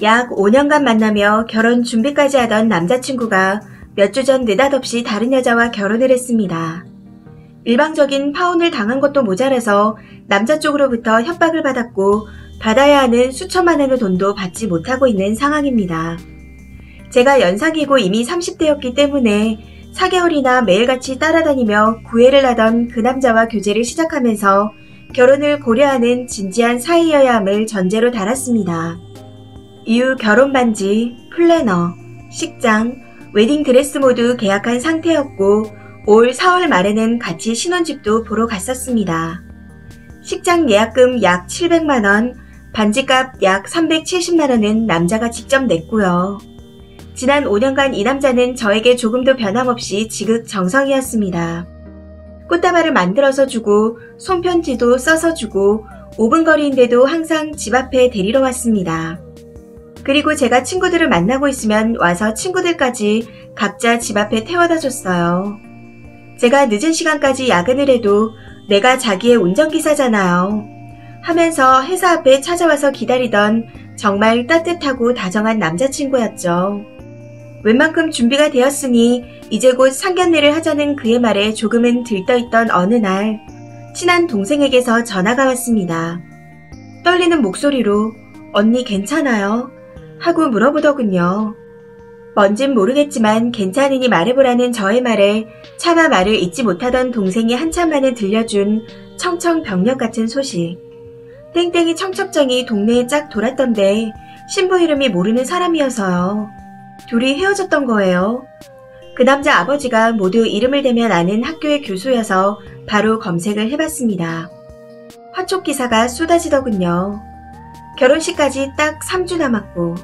약 5년간 만나며 결혼 준비까지 하던 남자친구가 몇 주 전 느닷없이 다른 여자와 결혼을 했습니다. 일방적인 파혼을 당한 것도 모자라서 남자 쪽으로부터 협박을 받았고 받아야 하는 수천만 원의 돈도 받지 못하고 있는 상황입니다. 제가 연상이고 이미 30대였기 때문에 4개월이나 매일같이 따라다니며 구애를 하던 그 남자와 교제를 시작하면서 결혼을 고려하는 진지한 사이여야 함을 전제로 달았습니다. 이후 결혼 반지, 플래너, 식장, 웨딩드레스 모두 계약한 상태였고 올 4월 말에는 같이 신혼집도 보러 갔었습니다. 식장 예약금 약 700만원, 반지값 약 370만원은 남자가 직접 냈고요. 지난 5년간 이 남자는 저에게 조금도 변함없이 지극정성이었습니다. 꽃다발을 만들어서 주고 손편지도 써서 주고 5분 거리인데도 항상 집 앞에 데리러 왔습니다. 그리고 제가 친구들을 만나고 있으면 와서 친구들까지 각자 집 앞에 태워다 줬어요. 제가 늦은 시간까지 야근을 해도 내가 자기의 운전기사잖아요 하면서 회사 앞에 찾아와서 기다리던 정말 따뜻하고 다정한 남자친구였죠. 웬만큼 준비가 되었으니 이제 곧 상견례를 하자는 그의 말에 조금은 들떠있던 어느 날 친한 동생에게서 전화가 왔습니다. 떨리는 목소리로 "언니 괜찮아요?" 하고 물어보더군요. 뭔진 모르겠지만 괜찮으니 말해보라는 저의 말에 차마 말을 잇지 못하던 동생이 한참 만에 들려준 청청병력 같은 소식. 땡땡이 청첩장이 동네에 쫙 돌았던데 신부 이름이 모르는 사람이어서요. 둘이 헤어졌던 거예요. 그 남자 아버지가 모두 이름을 대면 아는 학교의 교수여서 바로 검색을 해봤습니다. 화촉 기사가 쏟아지더군요. 결혼식까지 딱 3주 남았고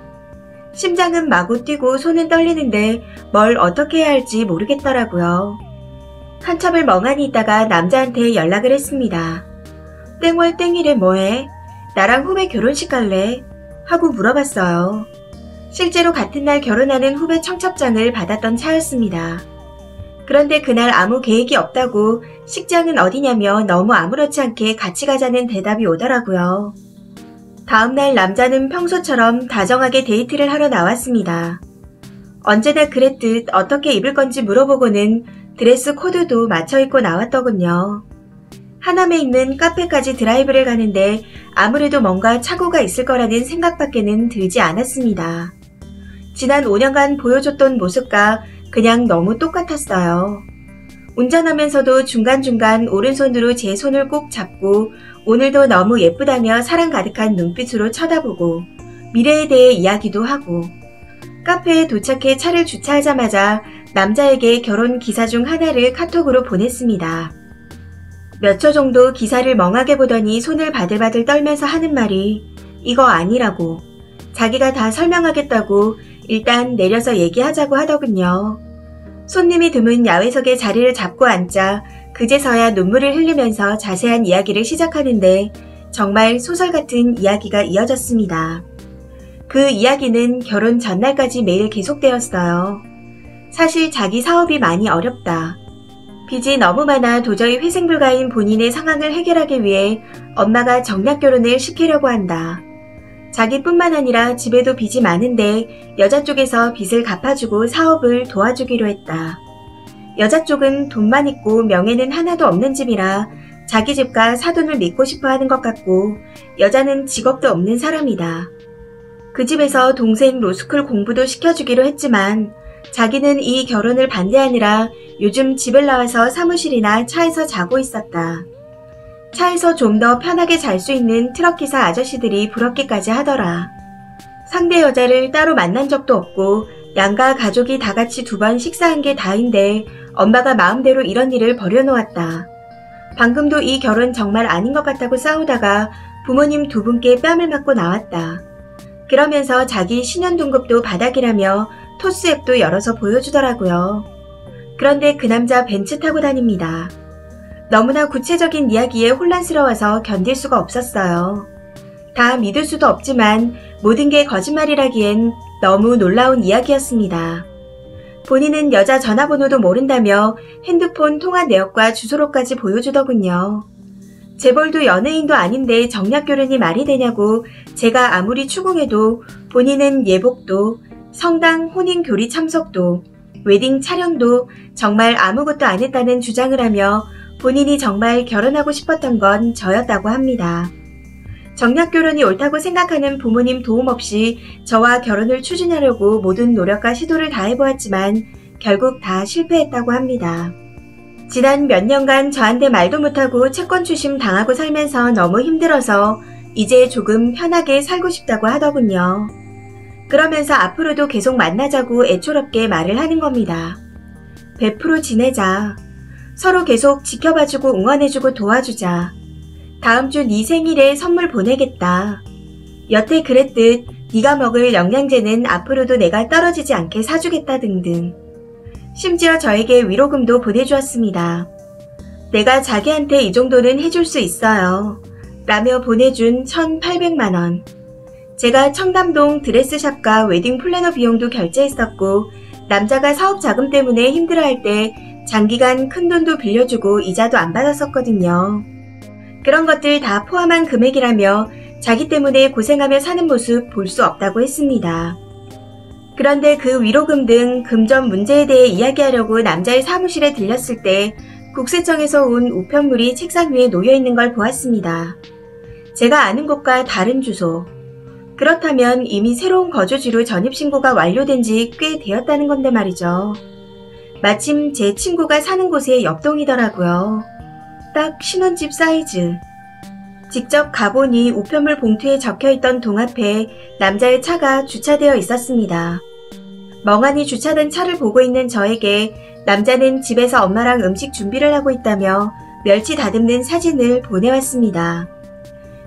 심장은 마구 뛰고 손은 떨리는데 뭘 어떻게 해야 할지 모르겠더라고요. 한참을 멍하니 있다가 남자한테 연락을 했습니다. 땡월 땡일에 뭐해? 나랑 후배 결혼식 갈래? 하고 물어봤어요. 실제로 같은 날 결혼하는 후배 청첩장을 받았던 차였습니다. 그런데 그날 아무 계획이 없다고 식장은 어디냐며 너무 아무렇지 않게 같이 가자는 대답이 오더라고요. 다음날 남자는 평소처럼 다정하게 데이트를 하러 나왔습니다. 언제나 그랬듯 어떻게 입을 건지 물어보고는 드레스 코드도 맞춰 입고 나왔더군요. 하남에 있는 카페까지 드라이브를 가는데 아무래도 뭔가 착오가 있을 거라는 생각밖에는 들지 않았습니다. 지난 5년간 보여줬던 모습과 그냥 너무 똑같았어요. 운전하면서도 중간중간 오른손으로 제 손을 꼭 잡고 오늘도 너무 예쁘다며 사랑 가득한 눈빛으로 쳐다보고 미래에 대해 이야기도 하고 카페에 도착해 차를 주차하자마자 남자에게 결혼 기사 중 하나를 카톡으로 보냈습니다. 몇 초 정도 기사를 멍하게 보더니 손을 바들바들 떨면서 하는 말이 "이거 아니라고. 자기가 다 설명하겠다고 일단 내려서 얘기하자고 하더군요. 손님이 드문 야외석에 자리를 잡고 앉자 그제서야 눈물을 흘리면서 자세한 이야기를 시작하는데 정말 소설 같은 이야기가 이어졌습니다. 그 이야기는 결혼 전날까지 매일 계속되었어요. 사실 자기 사업이 많이 어렵다. 빚이 너무 많아 도저히 회생 불가인 본인의 상황을 해결하기 위해 엄마가 정략 결혼을 시키려고 한다. 자기뿐만 아니라 집에도 빚이 많은데 여자 쪽에서 빚을 갚아주고 사업을 도와주기로 했다. 여자 쪽은 돈만 있고 명예는 하나도 없는 집이라 자기 집과 사돈을 믿고 싶어 하는 것 같고 여자는 직업도 없는 사람이다. 그 집에서 동생 로스쿨 공부도 시켜주기로 했지만 자기는 이 결혼을 반대하느라 요즘 집을 나와서 사무실이나 차에서 자고 있었다. 차에서 좀 더 편하게 잘 수 있는 트럭기사 아저씨들이 부럽기까지 하더라. 상대 여자를 따로 만난 적도 없고 양가 가족이 다 같이 2번 식사한 게 다인데 엄마가 마음대로 이런 일을 벌여놓았다. 방금도 이 결혼 정말 아닌 것 같다고 싸우다가 부모님 2분께 뺨을 맞고 나왔다. 그러면서 자기 신용등급도 바닥이라며 토스 앱도 열어서 보여주더라고요. 그런데 그 남자 벤츠 타고 다닙니다. 너무나 구체적인 이야기에 혼란스러워서 견딜 수가 없었어요. 다 믿을 수도 없지만 모든 게 거짓말이라기엔 너무 놀라운 이야기였습니다. 본인은 여자 전화번호도 모른다며 핸드폰 통화 내역과 주소로까지 보여주더군요. 재벌도 연예인도 아닌데 정략결혼이 말이 되냐고 제가 아무리 추궁해도 본인은 예복도, 성당 혼인교리 참석도, 웨딩 촬영도 정말 아무것도 안 했다는 주장을 하며 본인이 정말 결혼하고 싶었던 건 저였다고 합니다. 정략결혼이 옳다고 생각하는 부모님 도움 없이 저와 결혼을 추진하려고 모든 노력과 시도를 다해보았지만 결국 다 실패했다고 합니다. 지난 몇 년간 저한테 말도 못하고 채권 추심 당하고 살면서 너무 힘들어서 이제 조금 편하게 살고 싶다고 하더군요. 그러면서 앞으로도 계속 만나자고 애초롭게 말을 하는 겁니다. 100% 지내자. 서로 계속 지켜봐주고 응원해주고 도와주자. 다음 주 네 생일에 선물 보내겠다. 여태 그랬듯 네가 먹을 영양제는 앞으로도 내가 떨어지지 않게 사주겠다 등등. 심지어 저에게 위로금도 보내주었습니다. 내가 자기한테 이 정도는 해줄 수 있어요. 라며 보내준 1,800만원. 제가 청담동 드레스샵과 웨딩 플래너 비용도 결제했었고 남자가 사업 자금 때문에 힘들어할 때 장기간 큰돈도 빌려주고 이자도 안 받았었거든요. 그런 것들 다 포함한 금액이라며 자기 때문에 고생하며 사는 모습 볼 수 없다고 했습니다. 그런데 그 위로금 등 금전 문제에 대해 이야기하려고 남자의 사무실에 들렸을 때 국세청에서 온 우편물이 책상 위에 놓여있는 걸 보았습니다. 제가 아는 곳과 다른 주소. 그렇다면 이미 새로운 거주지로 전입신고가 완료된 지 꽤 되었다는 건데 말이죠. 마침 제 친구가 사는 곳의 옆동이더라고요. 딱 신혼집 사이즈. 직접 가보니 우편물 봉투에 적혀있던 동 앞에 남자의 차가 주차되어 있었습니다. 멍하니 주차된 차를 보고 있는 저에게 남자는 집에서 엄마랑 음식 준비를 하고 있다며 멸치 다듬는 사진을 보내왔습니다.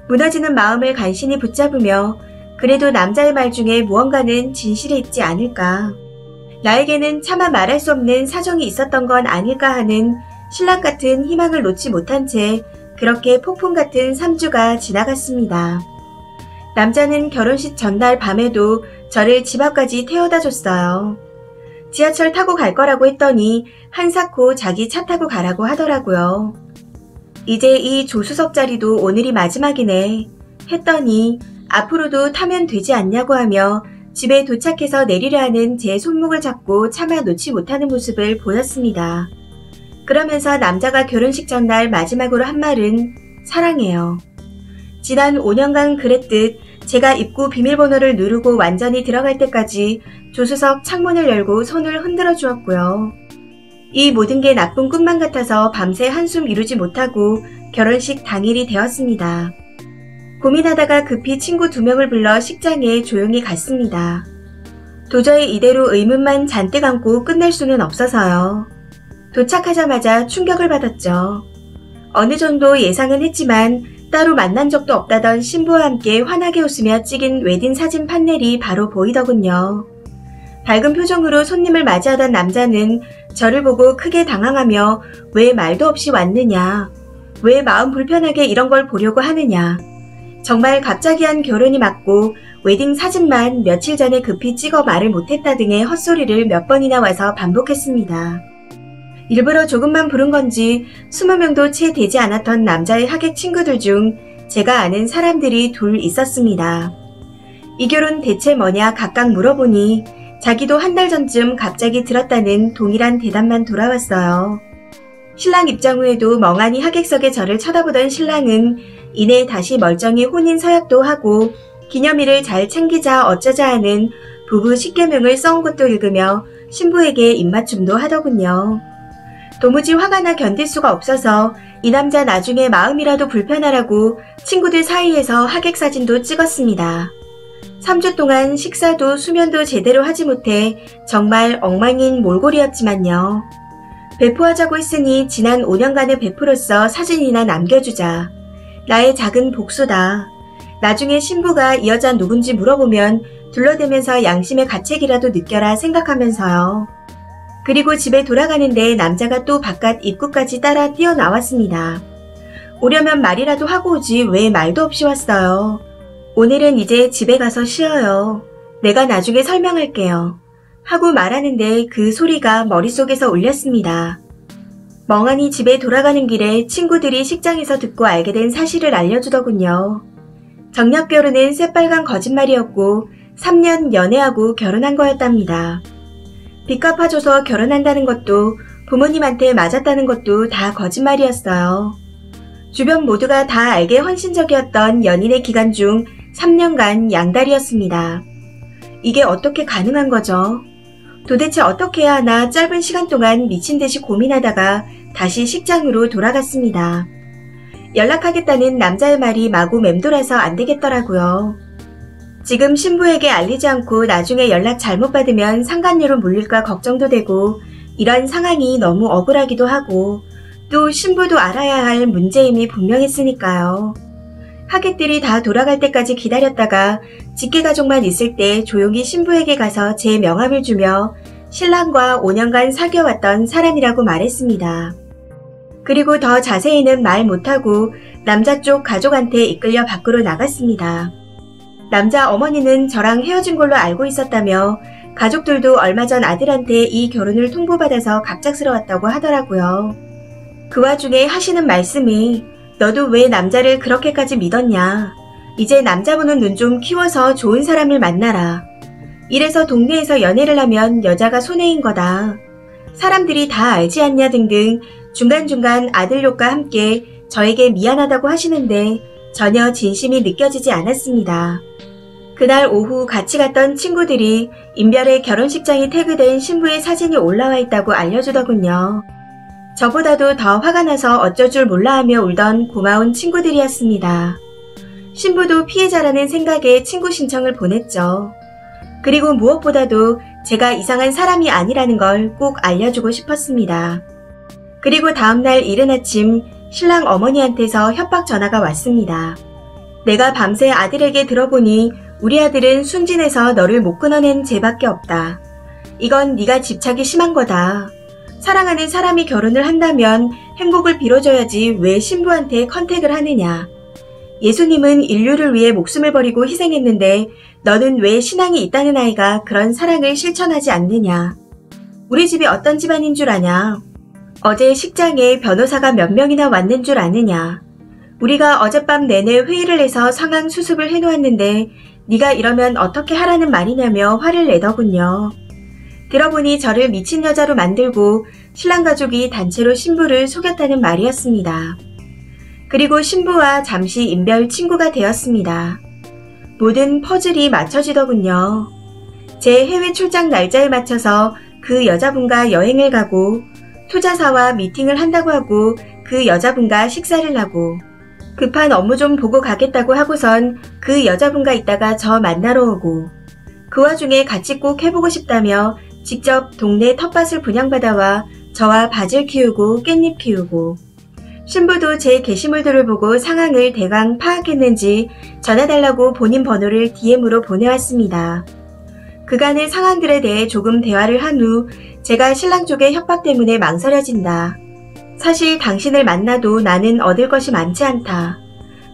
무너지는 마음을 간신히 붙잡으며 그래도 남자의 말 중에 무언가는 진실이 있지 않을까. 나에게는 차마 말할 수 없는 사정이 있었던 건 아닐까 하는 신랑 같은 희망을 놓지 못한 채 그렇게 폭풍 같은 3주가 지나갔습니다. 남자는 결혼식 전날 밤에도 저를 집 앞까지 태워다 줬어요. 지하철 타고 갈 거라고 했더니 한사코 자기 차 타고 가라고 하더라고요. 이제 이 조수석 자리도 오늘이 마지막이네 했더니 앞으로도 타면 되지 않냐고 하며 집에 도착해서 내리려 하는 제 손목을 잡고 차마 놓지 못하는 모습을 보였습니다. 그러면서 남자가 결혼식 전날 마지막으로 한 말은 사랑해요. 지난 5년간 그랬듯 제가 입구 비밀번호를 누르고 완전히 들어갈 때까지 조수석 창문을 열고 손을 흔들어 주었고요. 이 모든 게 나쁜 꿈만 같아서 밤새 한숨 이루지 못하고 결혼식 당일이 되었습니다. 고민하다가 급히 친구 2명을 불러 식장에 조용히 갔습니다. 도저히 이대로 의문만 잔뜩 안고 끝낼 수는 없어서요. 도착하자마자 충격을 받았죠. 어느 정도 예상은 했지만 따로 만난 적도 없다던 신부와 함께 환하게 웃으며 찍은 웨딩 사진 판넬이 바로 보이더군요. 밝은 표정으로 손님을 맞이하던 남자는 저를 보고 크게 당황하며 왜 말도 없이 왔느냐, 왜 마음 불편하게 이런 걸 보려고 하느냐, 정말 갑자기 한 결혼이 맞고 웨딩 사진만 며칠 전에 급히 찍어 말을 못했다 등의 헛소리를 몇 번이나 와서 반복했습니다. 일부러 조금만 부른 건지 20명도 채 되지 않았던 남자의 하객 친구들 중 제가 아는 사람들이 둘 있었습니다. 이 결혼 대체 뭐냐 각각 물어보니 자기도 한 달 전쯤 갑자기 들었다는 동일한 대답만 돌아왔어요. 신랑 입장 후에도 멍하니 하객석에 저를 쳐다보던 신랑은 이내 다시 멀쩡히 혼인 서약도 하고 기념일을 잘 챙기자 어쩌자 하는 부부 10계명을 써온 것도 읽으며 신부에게 입맞춤도 하더군요. 도무지 화가 나 견딜 수가 없어서 이 남자 나중에 마음이라도 불편하라고 친구들 사이에서 하객 사진도 찍었습니다. 3주 동안 식사도 수면도 제대로 하지 못해 정말 엉망인 몰골이었지만요. 배포하자고 했으니 지난 5년간의 배포로서 사진이나 남겨주자. 나의 작은 복수다. 나중에 신부가 이 여자 누군지 물어보면 둘러대면서 양심의 가책이라도 느껴라 생각하면서요. 그리고 집에 돌아가는데 남자가 또 바깥 입구까지 따라 뛰어나왔습니다. 오려면 말이라도 하고 오지 왜 말도 없이 왔어요. 오늘은 이제 집에 가서 쉬어요. 내가 나중에 설명할게요. 하고 말하는데 그 소리가 머릿속에서 울렸습니다. 멍하니 집에 돌아가는 길에 친구들이 식장에서 듣고 알게 된 사실을 알려주더군요. 정략 결혼은 새빨간 거짓말이었고 3년 연애하고 결혼한 거였답니다. 빚 갚아줘서 결혼한다는 것도 부모님한테 맞았다는 것도 다 거짓말이었어요. 주변 모두가 다 알게 헌신적이었던 연인의 기간 중 3년간 양다리였습니다. 이게 어떻게 가능한 거죠? 도대체 어떻게 해야 하나 짧은 시간 동안 미친 듯이 고민하다가 다시 식장으로 돌아갔습니다. 연락하겠다는 남자의 말이 마구 맴돌아서 안 되겠더라고요. 지금 신부에게 알리지 않고 나중에 연락 잘못 받으면 상간녀로 물릴까 걱정도 되고 이런 상황이 너무 억울하기도 하고 또 신부도 알아야 할 문제임이 분명했으니까요. 하객들이 다 돌아갈 때까지 기다렸다가 직계가족만 있을 때 조용히 신부에게 가서 제 명함을 주며 신랑과 5년간 사귀어왔던 사람이라고 말했습니다. 그리고 더 자세히는 말 못하고 남자 쪽 가족한테 이끌려 밖으로 나갔습니다. 남자 어머니는 저랑 헤어진 걸로 알고 있었다며 가족들도 얼마 전 아들한테 이 결혼을 통보받아서 갑작스러웠다고 하더라고요. 그 와중에 하시는 말씀이 너도 왜 남자를 그렇게까지 믿었냐. 이제 남자 보는 눈 좀 키워서 좋은 사람을 만나라. 이래서 동네에서 연애를 하면 여자가 손해인 거다. 사람들이 다 알지 않냐 등등 중간중간 아들 욕과 함께 저에게 미안하다고 하시는데 전혀 진심이 느껴지지 않았습니다. 그날 오후 같이 갔던 친구들이 인별의 결혼식장이 태그된 신부의 사진이 올라와 있다고 알려주더군요. 저보다도 더 화가 나서 어쩔 줄 몰라 하며 울던 고마운 친구들이었습니다. 신부도 피해자라는 생각에 친구 신청을 보냈죠. 그리고 무엇보다도 제가 이상한 사람이 아니라는 걸 꼭 알려주고 싶었습니다. 그리고 다음날 이른 아침 신랑 어머니한테서 협박 전화가 왔습니다. 내가 밤새 아들에게 들어보니 우리 아들은 순진해서 너를 못 끊어낸 죄밖에 없다. 이건 네가 집착이 심한 거다. 사랑하는 사람이 결혼을 한다면 행복을 빌어줘야지 왜 신부한테 컨택을 하느냐. 예수님은 인류를 위해 목숨을 버리고 희생했는데 너는 왜 신앙이 있다는 아이가 그런 사랑을 실천하지 않느냐. 우리 집이 어떤 집안인 줄 아냐. 어제 식장에 변호사가 몇 명이나 왔는 줄 아느냐. 우리가 어젯밤 내내 회의를 해서 상황 수습을 해놓았는데 네가 이러면 어떻게 하라는 말이냐며 화를 내더군요. 들어보니 저를 미친 여자로 만들고 신랑 가족이 단체로 신부를 속였다는 말이었습니다. 그리고 신부와 잠시 인별 친구가 되었습니다. 모든 퍼즐이 맞춰지더군요. 제 해외 출장 날짜에 맞춰서 그 여자분과 여행을 가고 투자사와 미팅을 한다고 하고 그 여자분과 식사를 하고 급한 업무 좀 보고 가겠다고 하고선 그 여자분과 있다가 저 만나러 오고 그 와중에 같이 꼭 해보고 싶다며 직접 동네 텃밭을 분양받아와 저와 바질 키우고 깻잎 키우고 신부도 제 게시물들을 보고 상황을 대강 파악했는지 전화달라고 본인 번호를 DM으로 보내왔습니다. 그간의 상황들에 대해 조금 대화를 한 후 제가 신랑 쪽의 협박 때문에 망설여진다. 사실 당신을 만나도 나는 얻을 것이 많지 않다.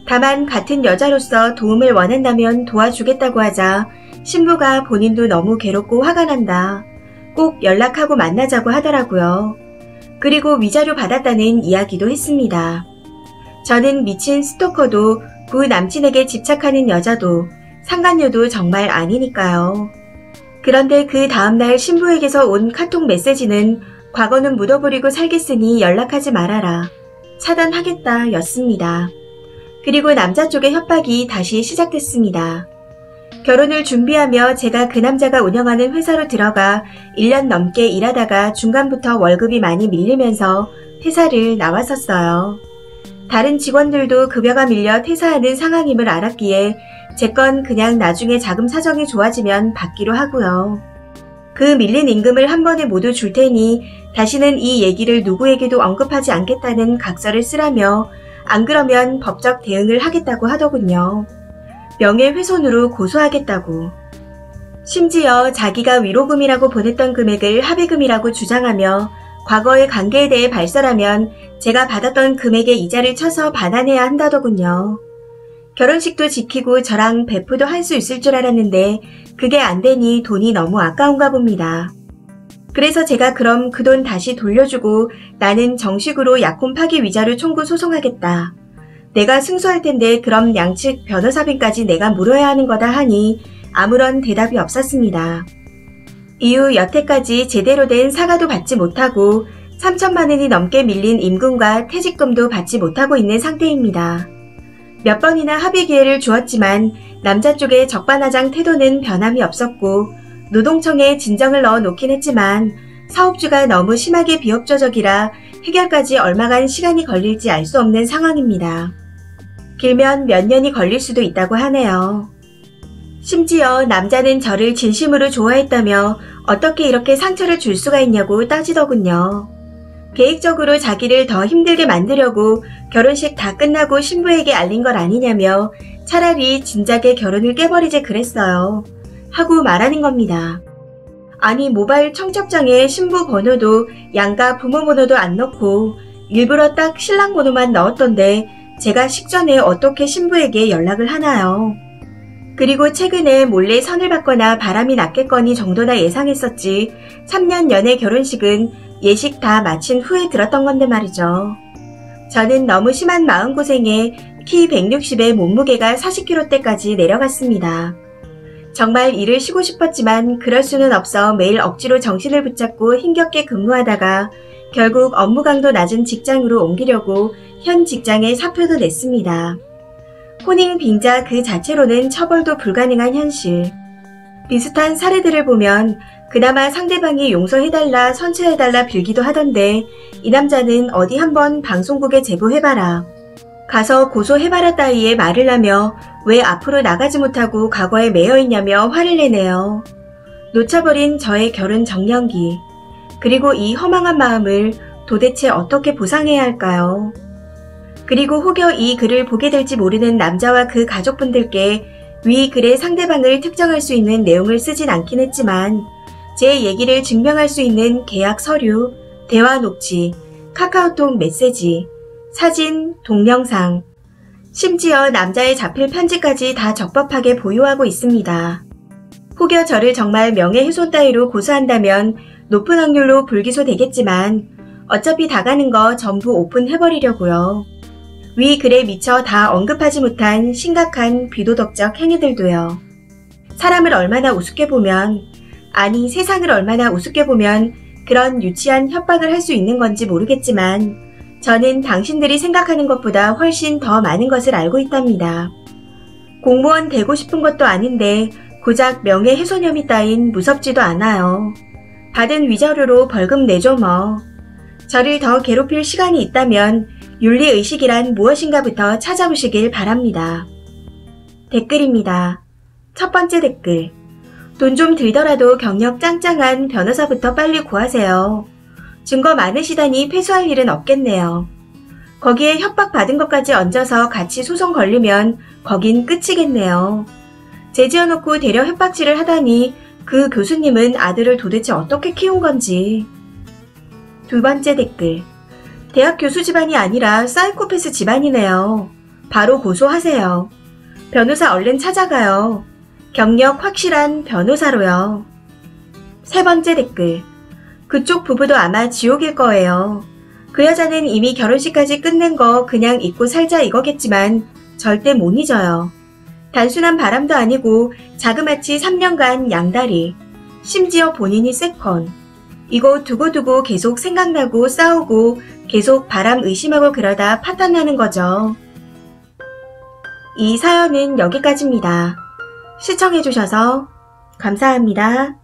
다만 같은 여자로서 도움을 원한다면 도와주겠다고 하자 신부가 본인도 너무 괴롭고 화가 난다. 꼭 연락하고 만나자고 하더라고요. 그리고 위자료 받았다는 이야기도 했습니다. 저는 미친 스토커도 구 남친에게 집착하는 여자도 상간녀도 정말 아니니까요. 그런데 그 다음날 신부에게서 온 카톡 메시지는 과거는 묻어버리고 살겠으니 연락하지 말아라. 차단하겠다 였습니다. 그리고 남자 쪽의 협박이 다시 시작됐습니다. 결혼을 준비하며 제가 그 남자가 운영하는 회사로 들어가 1년 넘게 일하다가 중간부터 월급이 많이 밀리면서 퇴사를 나왔었어요. 다른 직원들도 급여가 밀려 퇴사하는 상황임을 알았기에 제 건 그냥 나중에 자금 사정이 좋아지면 받기로 하고요. 그 밀린 임금을 한 번에 모두 줄 테니 다시는 이 얘기를 누구에게도 언급하지 않겠다는 각서를 쓰라며 안 그러면 법적 대응을 하겠다고 하더군요. 명예훼손으로 고소하겠다고. 심지어 자기가 위로금이라고 보냈던 금액을 합의금이라고 주장하며 과거의 관계에 대해 발설하면 제가 받았던 금액의 이자를 쳐서 반환해야 한다더군요. 결혼식도 지키고 저랑 베프도 할 수 있을 줄 알았는데 그게 안 되니 돈이 너무 아까운가 봅니다. 그래서 제가 그럼 그 돈 다시 돌려주고 나는 정식으로 약혼 파기 위자료 청구 소송하겠다. 내가 승소할 텐데 그럼 양측 변호사비까지 내가 물어야 하는 거다 하니 아무런 대답이 없었습니다. 이후 여태까지 제대로 된 사과도 받지 못하고 3천만 원이 넘게 밀린 임금과 퇴직금도 받지 못하고 있는 상태입니다. 몇 번이나 합의 기회를 주었지만 남자 쪽의 적반하장 태도는 변함이 없었고 노동청에 진정을 넣어 놓긴 했지만 사업주가 너무 심하게 비협조적이라 해결까지 얼마간 시간이 걸릴지 알 수 없는 상황입니다. 길면 몇 년이 걸릴 수도 있다고 하네요. 심지어 남자는 저를 진심으로 좋아했다며 어떻게 이렇게 상처를 줄 수가 있냐고 따지더군요. 계획적으로 자기를 더 힘들게 만들려고 결혼식 다 끝나고 신부에게 알린 걸 아니냐며 차라리 진작에 결혼을 깨버리지 그랬어요. 하고 말하는 겁니다. 아니 모바일 청첩장에 신부 번호도 양가 부모 번호도 안 넣고 일부러 딱 신랑 번호만 넣었던데 제가 식전에 어떻게 신부에게 연락을 하나요? 그리고 최근에 몰래 선을 받거나 바람이 났겠거니 정도나 예상했었지 3년 연애 결혼식은 예식 다 마친 후에 들었던 건데 말이죠. 저는 너무 심한 마음고생에 키 160에 몸무게가 40kg대까지 내려갔습니다. 정말 일을 쉬고 싶었지만 그럴 수는 없어 매일 억지로 정신을 붙잡고 힘겹게 근무하다가 결국 업무 강도 낮은 직장으로 옮기려고 현 직장에 사표도 냈습니다. 혼인 빙자 그 자체로는 처벌도 불가능한 현실. 비슷한 사례들을 보면 그나마 상대방이 용서해달라 선처해달라 빌기도 하던데 이 남자는 어디 한번 방송국에 제보해봐라. 가서 고소해봐라 따위의 말을 하며 왜 앞으로 나가지 못하고 과거에 매여있냐며 화를 내네요. 놓쳐버린 저의 결혼 정년기. 그리고 이 허망한 마음을 도대체 어떻게 보상해야 할까요? 그리고 혹여 이 글을 보게 될지 모르는 남자와 그 가족분들께 위 글의 상대방을 특정할 수 있는 내용을 쓰진 않긴 했지만 제 얘기를 증명할 수 있는 계약 서류, 대화 녹취, 카카오톡 메시지, 사진, 동영상, 심지어 남자의 자필 편지까지 다 적법하게 보유하고 있습니다. 혹여 저를 정말 명예훼손 따위로 고소한다면 높은 확률로 불기소 되겠지만 어차피 다 가는 거 전부 오픈해버리려고요. 위 글에 미처 다 언급하지 못한 심각한 비도덕적 행위들도요. 사람을 얼마나 우습게 보면, 아니 세상을 얼마나 우습게 보면 그런 유치한 협박을 할 수 있는 건지 모르겠지만 저는 당신들이 생각하는 것보다 훨씬 더 많은 것을 알고 있답니다. 공무원 되고 싶은 것도 아닌데 고작 명예훼손 혐의 따윈 무섭지도 않아요. 받은 위자료로 벌금 내줘 뭐. 저를 더 괴롭힐 시간이 있다면 윤리의식이란 무엇인가부터 찾아보시길 바랍니다. 댓글입니다. 첫 번째 댓글. 돈 좀 들더라도 경력 짱짱한 변호사부터 빨리 구하세요. 증거 많으시다니 패소할 일은 없겠네요. 거기에 협박받은 것까지 얹어서 같이 소송 걸리면 거긴 끝이겠네요. 제지어놓고 대려 협박질을 하다니 그 교수님은 아들을 도대체 어떻게 키운 건지. 두 번째 댓글. 대학 교수 집안이 아니라 사이코패스 집안이네요. 바로 고소하세요. 변호사 얼른 찾아가요. 경력 확실한 변호사로요. 세 번째 댓글. 그쪽 부부도 아마 지옥일 거예요. 그 여자는 이미 결혼식까지 끝낸 거 그냥 잊고 살자 이거겠지만 절대 못 잊어요. 단순한 바람도 아니고 자그마치 3년간 양다리, 심지어 본인이 세컨. 이거 두고두고 계속 생각나고 싸우고 계속 바람 의심하고 그러다 파탄나는 거죠. 이 사연은 여기까지입니다. 시청해주셔서 감사합니다.